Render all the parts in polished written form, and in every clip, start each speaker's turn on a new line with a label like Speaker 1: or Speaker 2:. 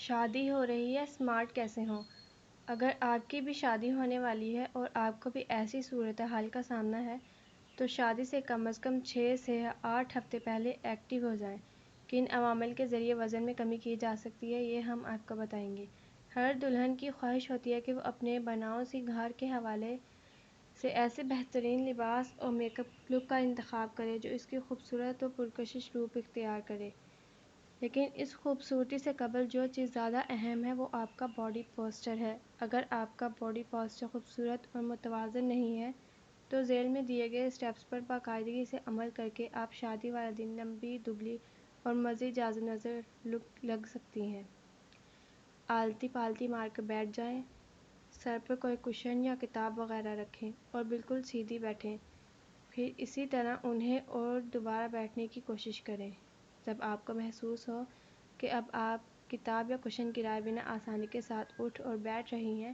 Speaker 1: شادی ہو رہی ہے، اسمارٹ کیسے ہوں؟ اگر آپ کی بھی شادی ہونے والی ہے اور آپ کو بھی ایسی صورتحال کا سامنا ہے تو شادی سے کم از کم 6 سے 8 ہفتے پہلے ایکٹیو ہو جائیں۔ کن عوامل کے ذریعے وزن میں کمی کی جا سکتی ہے، یہ ہم آپ کو بتائیں گے۔ ہر دلہن کی خواہش ہوتی ہے کہ وہ اپنے بناؤ سی گھر کے حوالے سے ایسے بہترین لباس اور میک اپ لک کا انتخاب کرے جو اس کی خوبصورت اور پرکشش روپ اختیار کرے۔ لیکن اس خوبصورتی سے قبل جو چیز زیادہ اہم ہے وہ آپ کا باڈی پوسچر ہے۔ اگر آپ کا باڈی پوسچر خوبصورت اور متوازن نہیں ہے تو ذیل میں دیے گئے اسٹیپس پر باقاعدگی سے عمل کرکے آپ شادی والے دن لمبی، دبلی اور مزید جاذب نظر لگ سکتی ہیں۔ آلتی پالتی مار کر بیٹھ جائیں، سر پر کوئی کشن یا کتاب وغیرہ رکھیں اور بالکل سیدھی بیٹھیں، پھر اسی طرح انہیں اور دوبارہ بیٹھنے کی کوشش کریں۔ جب آپ کو محسوس ہو کہ اب آپ کتاب یا کشن گرائے بنا آسانی کے ساتھ اٹھ اور بیٹھ رہی ہیں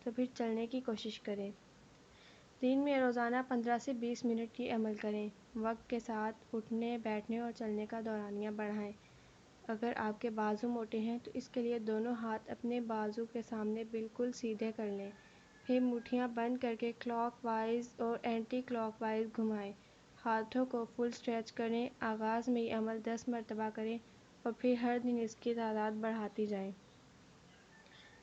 Speaker 1: تو پھر چلنے کی کوشش کریں۔ دن میں روزانہ 15 سے 20 منٹ کی عمل کریں۔ وقت کے ساتھ اٹھنے، بیٹھنے اور چلنے کا دورانیہ بڑھائیں۔ اگر آپ کے بازو موٹے ہیں تو اس کے لیے دونوں ہاتھ اپنے بازو کے سامنے بالکل سیدھے کر لیں، پھر مٹھیاں بند کرکے کلاک وائز اور اینٹی کلاک وائز گھمائیں۔ ہاتھوں کو فل اسٹریچ کریں۔ آغاز میں یہ عمل 10 مرتبہ کریں اور پھر ہر دن اس کی تعداد بڑھاتی جائیں۔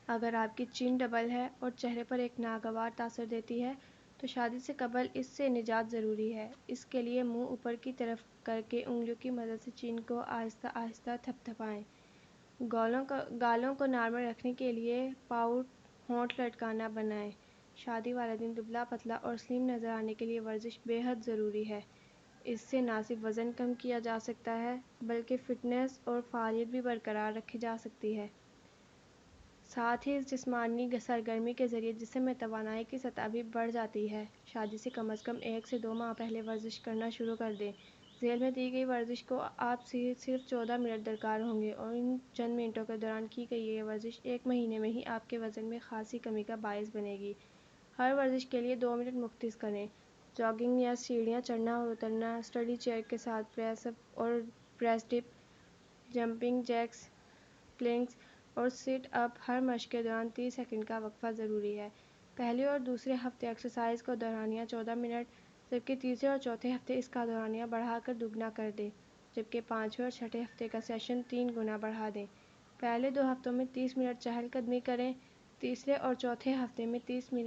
Speaker 1: اگر آپ کی چین ڈبل ہے اور چہرے پر ایک ناگوار تاثر دیتی ہے تو شادی سے قبل اس سے نجات ضروری ہے۔ اس کے لیے منہ اوپر کی طرف کرکے انگلیوں کی مدد سے چین کو آہستہ آہستہ تھپتھپائیں۔ گالوں کو نارمل رکھنے کے لیے پاؤٹ ہونٹ لٹکانا بنائیں۔ شادی والے دن دبلا پتلا اور سلم نظر آنے کے لیے ورزش بے حد ضروری ہے۔ اس سے نہ صرف وزن کم کیا جا سکتا ہے بلکہ فٹنس اور فعالیت بھی برقرار رکھی جا سکتی ہے۔ ساتھ ہی اس جسمانی سرگرمی کے ذریعے جسم میں توانائی کی سطح بھی بڑھ جاتی ہے۔ شادی سے کم از کم 1 سے 2 ماہ پہلے ورزش کرنا شروع کر دیں۔ ذیل میں دی گئی ورزش کو آپ صرف 14 منٹ درکار ہوں گے اور ان چند منٹوں کے دوران کی گئی یہ ورزش 1 مہینے میں ہی آپ کے وزن میں خاصی کمی کا باعث بنے گی۔ ہر ورزش کے لیے 2 منٹ مختص کریں۔ جاگنگ یا سیڑھیاں چڑھنا اور اترنا، اسٹڈی چیئر کے ساتھ پریس اپ اور پریس ڈپ، جمپنگ جیکس، پلنکس اور سٹ اپ، ہر مشق کے دوران 30 سیکنڈ کا وقفہ ضروری ہے۔ پہلے اور دوسرے ہفتے ایکسرسائز کا دورانیہ 14 منٹ، جبکہ تیسرے اور چوتھے ہفتے اس کا دورانیہ بڑھا کر دوگنا کر دیں، جبکہ 5ویں اور چھٹے ہفتے کا سیشن 3 گنا بڑھا دیں۔ پہلے 2 ہفتوں میں 30 منٹ چہل قدمی کریں، تیسرے اور چوتھے ہفتے میں 30 منٹ